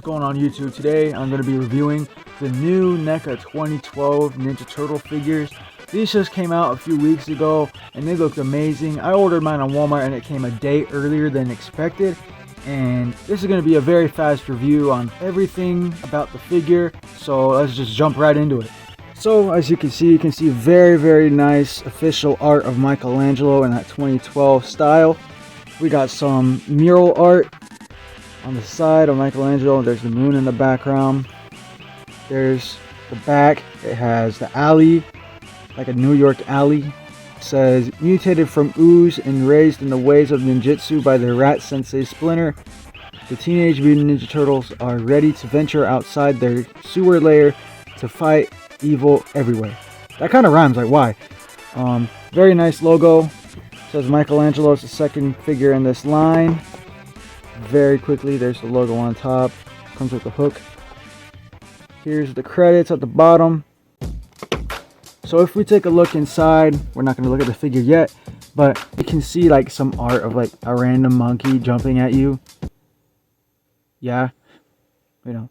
going on YouTube? Today I'm going to be reviewing the new NECA 2012 Ninja Turtle figures. These just came out a few weeks ago and they looked amazing. I ordered mine on Walmart and it came a day earlier than expected. And this is going to be a very fast review on everything about the figure. So let's just jump right into it. So as you can see very nice official art of Michelangelo in that 2012 style. We got some mural art on the side of Michelangelo. There's the moon in the background. There's the back. It has the alley, like a New York alley. It says, mutated from ooze and raised in the ways of ninjutsu by the rat sensei Splinter, the Teenage Mutant Ninja Turtles are ready to venture outside their sewer lair to fight evil everywhere. That kind of rhymes, like why? Very nice logo. It says Michelangelo is the second figure in this line. Very quickly, there's the logo on top. Comes with the hook. Here's the credits at the bottom. So if we take a look inside, we're not going to look at the figure yet, but you can see like some art of like a random monkey jumping at you. Yeah, you know.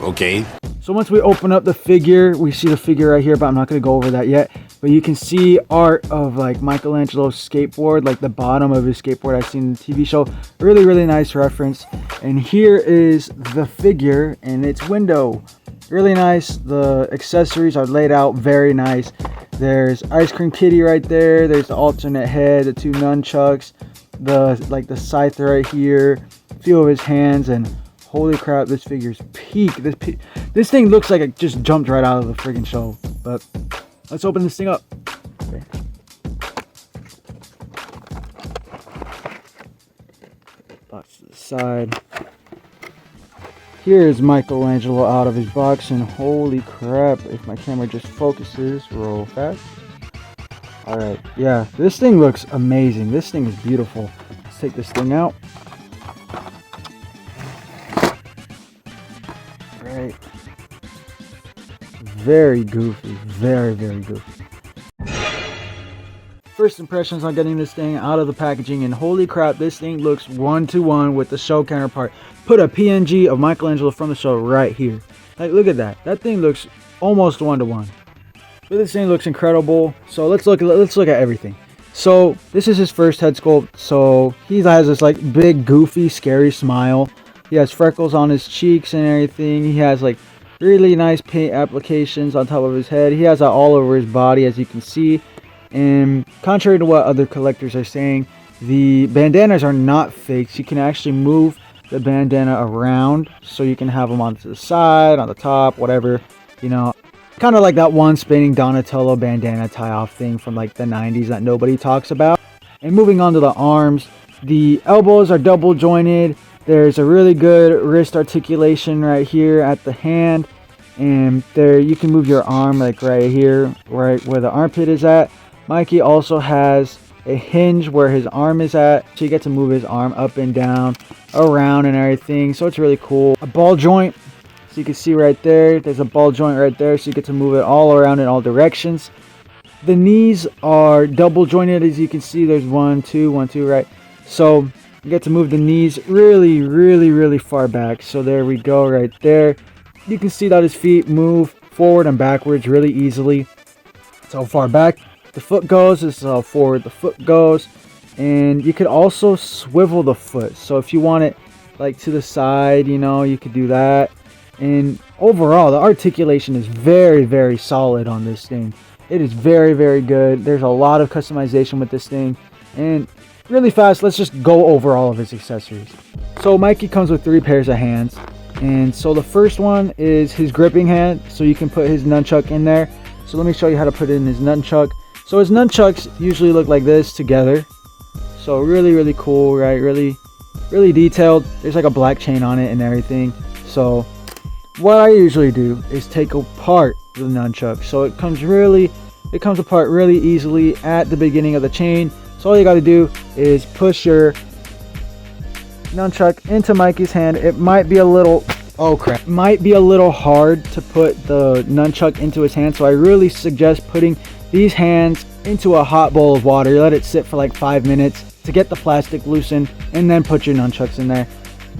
Okay. So once we open up the figure, we see the figure right here, but I'm not going to go over that yet. But you can see art of like Michelangelo's skateboard, like the bottom of his skateboard I've seen in the TV show. Really nice reference. And here is the figure in its window. Really nice. The accessories are laid out very nice. There's Ice Cream Kitty right there. There's the alternate head, the two nunchucks, the scythe right here, a few of his hands, and holy crap, this figure's peak. This thing looks like it just jumped right out of the friggin' show. But let's open this thing up. Okay. Box to the side. Here's Michelangelo out of his box, and holy crap, if my camera just focuses real fast. Alright, yeah, this thing looks amazing. This thing is beautiful. Let's take this thing out. Right. Very goofy. Very goofy. First impressions on getting this thing out of the packaging, and holy crap, this thing looks one-to-one with the show counterpart. Put a PNG of Michelangelo from the show right here. Like, look at that. That thing looks almost one-to-one. But this thing looks incredible. So let's look at everything. So this is his first head sculpt. So he has this like big, goofy, scary smile. He has freckles on his cheeks and everything. He has like really nice paint applications on top of his head. He has that all over his body, as you can see. And contrary to what other collectors are saying, the bandanas are not fakes. You can actually move the bandana around, so you can have them on the side, on the top, whatever, you know. Kind of like that one spinning Donatello bandana tie-off thing from like the 90s that nobody talks about. And moving on to the arms, the elbows are double jointed. There's a really good wrist articulation right here at the hand. And there you can move your arm like right here, right where the armpit is at. Mikey also has a hinge where his arm is at, so you get to move his arm up and down, around and everything, so it's really cool. A ball joint, so you can see right there, there's a ball joint right there, so you get to move it all around in all directions. The knees are double jointed, as you can see. There's 1, 2, 1, 2, right? So you get to move the knees really far back. So there we go right there. You can see that his feet move forward and backwards really easily. That's how far back the foot goes. This is how forward the foot goes. And you could also swivel the foot. So if you want it like to the side, you know, you could do that. And overall, the articulation is very solid on this thing. It is very good. There's a lot of customization with this thing. And really fast, let's just go over all of his accessories. So Mikey comes with 3 pairs of hands. And so the first one is his gripping hand. So you can put his nunchuck in there. So let me show you how to put it in his nunchuck. So his nunchucks usually look like this together. So really cool, right? Really detailed. There's like a black chain on it and everything. So what I usually do is take apart the nunchuck. So it comes apart really easily at the beginning of the chain. So all you got to do is push your nunchuck into Mikey's hand. It might be a little might be a little hard to put the nunchuck into his hand, so I really suggest putting these hands into a hot bowl of water. Let it sit for like 5 minutes to get the plastic loosened, and then put your nunchucks in there.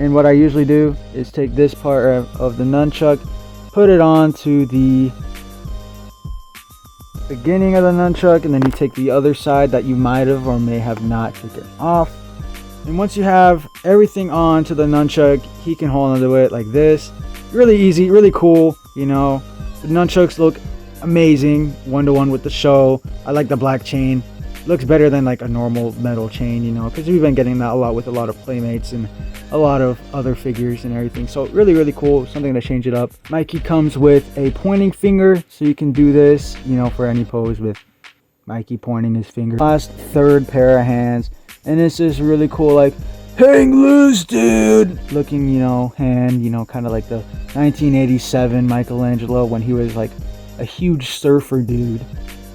And what I usually do is take this part of the nunchuck, put it on to the beginning of the nunchuck, and then you take the other side that you might have or may have not taken off. And once you have everything on to the nunchuck, he can hold onto it like this. Really easy, really cool, you know. The nunchucks look amazing, one-to-one with the show. I like the black chain. Looks better than like a normal metal chain, you know, because we've been getting that a lot with a lot of Playmates and a lot of other figures and everything. So really, really cool, something to change it up. Mikey comes with a pointing finger, so you can do this, you know, for any pose with Mikey pointing his finger. Last third pair of hands, and this is really cool, like hang loose dude looking, you know, hand, you know, kind of like the 1987 Michelangelo when he was like a huge surfer dude.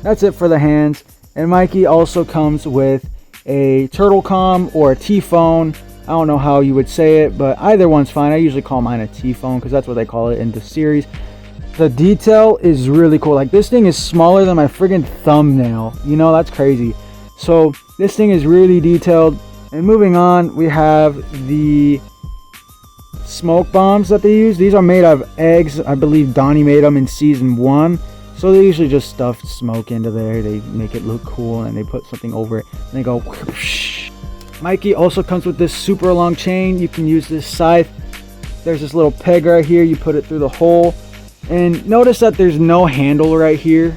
That's it for the hands. And Mikey also comes with a turtle com or a T-phone. I don't know how you would say it, but either one's fine. I usually call mine a T-phone because that's what they call it in the series. The detail is really cool. Like, this thing is smaller than my friggin' thumbnail. You know, that's crazy. So this thing is really detailed. And moving on, we have the smoke bombs that they use. These are made out of eggs. I believe Donnie made them in season 1. So they usually just stuff smoke into there. They make it look cool and they put something over it and they go whoosh. Mikey also comes with this super long chain. You can use this scythe. There's this little peg right here. You put it through the hole. And notice that there's no handle right here.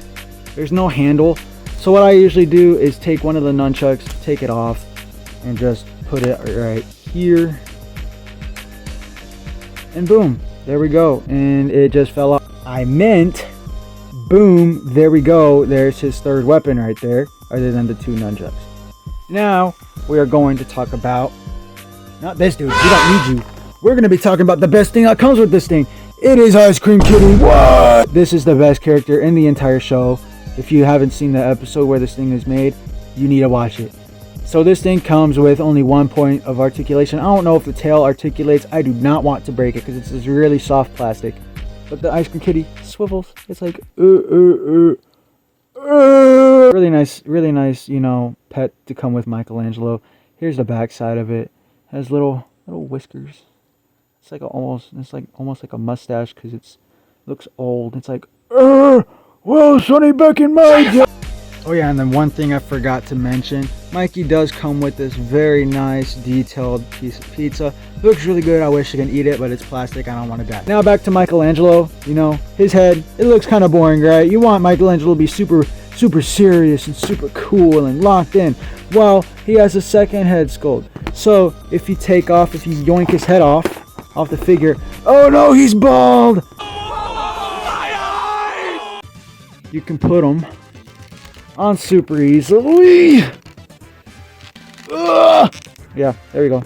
There's no handle. So what I usually do is take one of the nunchucks, take it off, and just put it right here. And boom, there we go. And it just fell off. I meant... boom, there we go. There's his third weapon right there, other than the 2 nunchucks. Now, we are going to talk about... not this dude, we don't need you. We're going to be talking about the best thing that comes with this thing. It is Ice Cream Kitty. What? This is the best character in the entire show. If you haven't seen the episode where this thing is made, you need to watch it. So this thing comes with only 1 point of articulation. I don't know if the tail articulates. I do not want to break it because it's this really soft plastic. But the Ice Cream Kitty swivels. It's like, really nice, you know, pet to come with Michelangelo. Here's the back side of it. Has little whiskers. It's like almost like a mustache because it looks old. It's like, well, Sonny, back in my day. Oh yeah, and then one thing I forgot to mention, Mikey does come with this very nice detailed piece of pizza. Looks really good. I wish I could eat it, but it's plastic. I don't want to die. Now back to Michelangelo. You know, his head, it looks kind of boring, right? You want Michelangelo to be super serious and super cool and locked in. Well, he has a second head sculpt. So if you yoink his head off the figure, oh no, he's bald! You can put him on super easily. Yeah, there we go.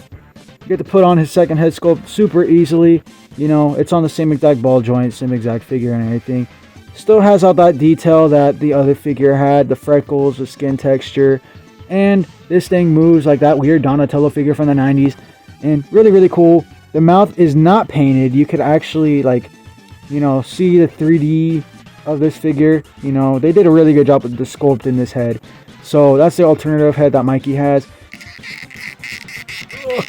You get to put on his second head sculpt super easily. You know, it's on the same exact ball joint, same exact figure and everything. Still has all that detail that the other figure had, the freckles, the skin texture. And this thing moves like that weird Donatello figure from the 90s. And really, really cool. The mouth is not painted. You could actually, like, you know, see the 3D of this figure. You know, they did a really good job with the sculpt in this head. So that's the alternative head that Mikey has. Ugh.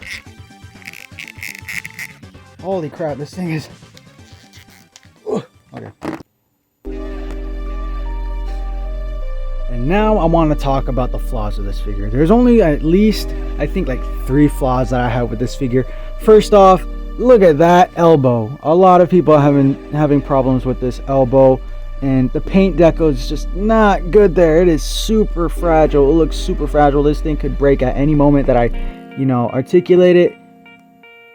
Holy crap, this thing is... Ugh. Okay. And now I want to talk about the flaws of this figure. There's only at least, I think, like 3 flaws that I have with this figure. First off, look at that elbow. A lot of people have been having problems with this elbow. And the paint deco is just not good there. It is super fragile. It looks super fragile. This thing could break at any moment that I, you know, articulate it.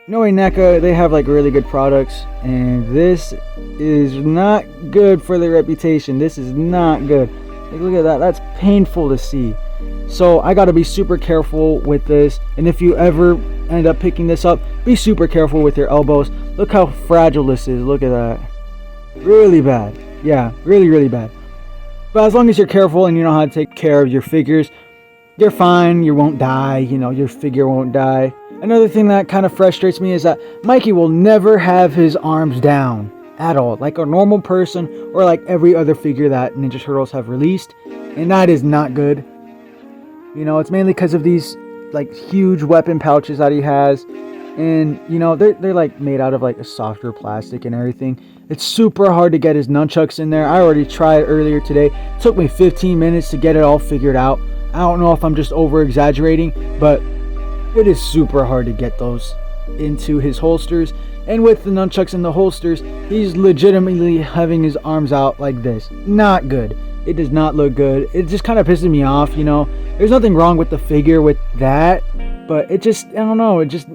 Knowing NECA, they have like really good products. And this is not good for their reputation. This is not good. Like, look at that. That's painful to see. So I got to be super careful with this. And if you ever end up picking this up, be super careful with your elbows. Look how fragile this is. Look at that. Really bad. Yeah, really, really bad. But as long as you're careful and you know how to take care of your figures, you're fine. You won't die. You know, your figure won't die. Another thing that kind of frustrates me is that Mikey will never have his arms down at all, like a normal person or like every other figure that Ninja Turtles have released. And that is not good. You know, it's mainly because of these like huge weapon pouches that he has. And you know, they're like made out of like a softer plastic and everything. It's super hard to get his nunchucks in there. I already tried earlier today. It took me 15 minutes to get it all figured out. I don't know if I'm just over exaggerating, but it is super hard to get those into his holsters. And with the nunchucks in the holsters, he's legitimately having his arms out like this. Not good. It does not look good. It just kind of pisses me off, you know. There's nothing wrong with the figure with that, but it just, I don't know, it just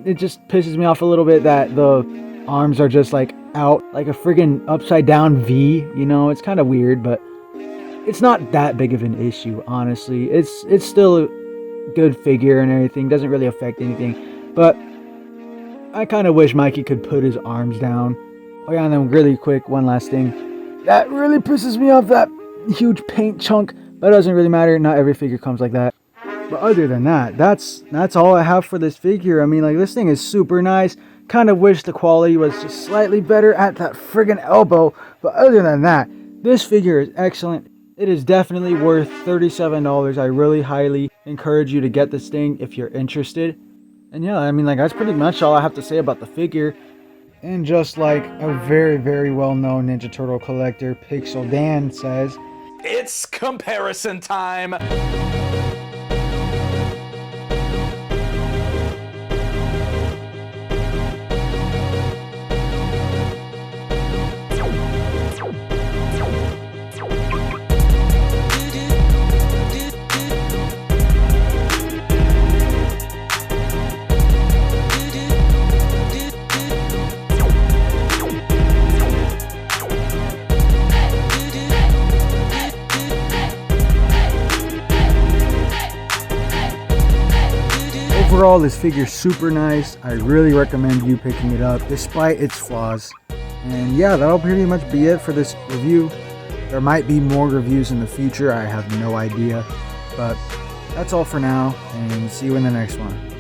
pisses me off a little bit that the arms are just like out like a friggin' upside down V, you know. It's kind of weird, but it's not that big of an issue, honestly. It's still a good figure and everything. Doesn't really affect anything, but I kind of wish Mikey could put his arms down. Oh yeah, and then really quick, one last thing. That really pisses me off, that huge paint chunk, but it doesn't really matter. Not every figure comes like that. But other than that, that's all I have for this figure. I mean, like, this thing is super nice. Kind of wish the quality was just slightly better at that friggin' elbow. But other than that, this figure is excellent. It is definitely worth $37. I really highly encourage you to get this thing if you're interested. And yeah, I mean, like, that's pretty much all I have to say about the figure. And just like a very, very well-known Ninja Turtle collector, Pixel Dan, says, it's comparison time! Overall, this figure's super nice. I really recommend you picking it up, despite its flaws. And yeah, that'll pretty much be it for this review. There might be more reviews in the future, I have no idea. But that's all for now, and see you in the next one.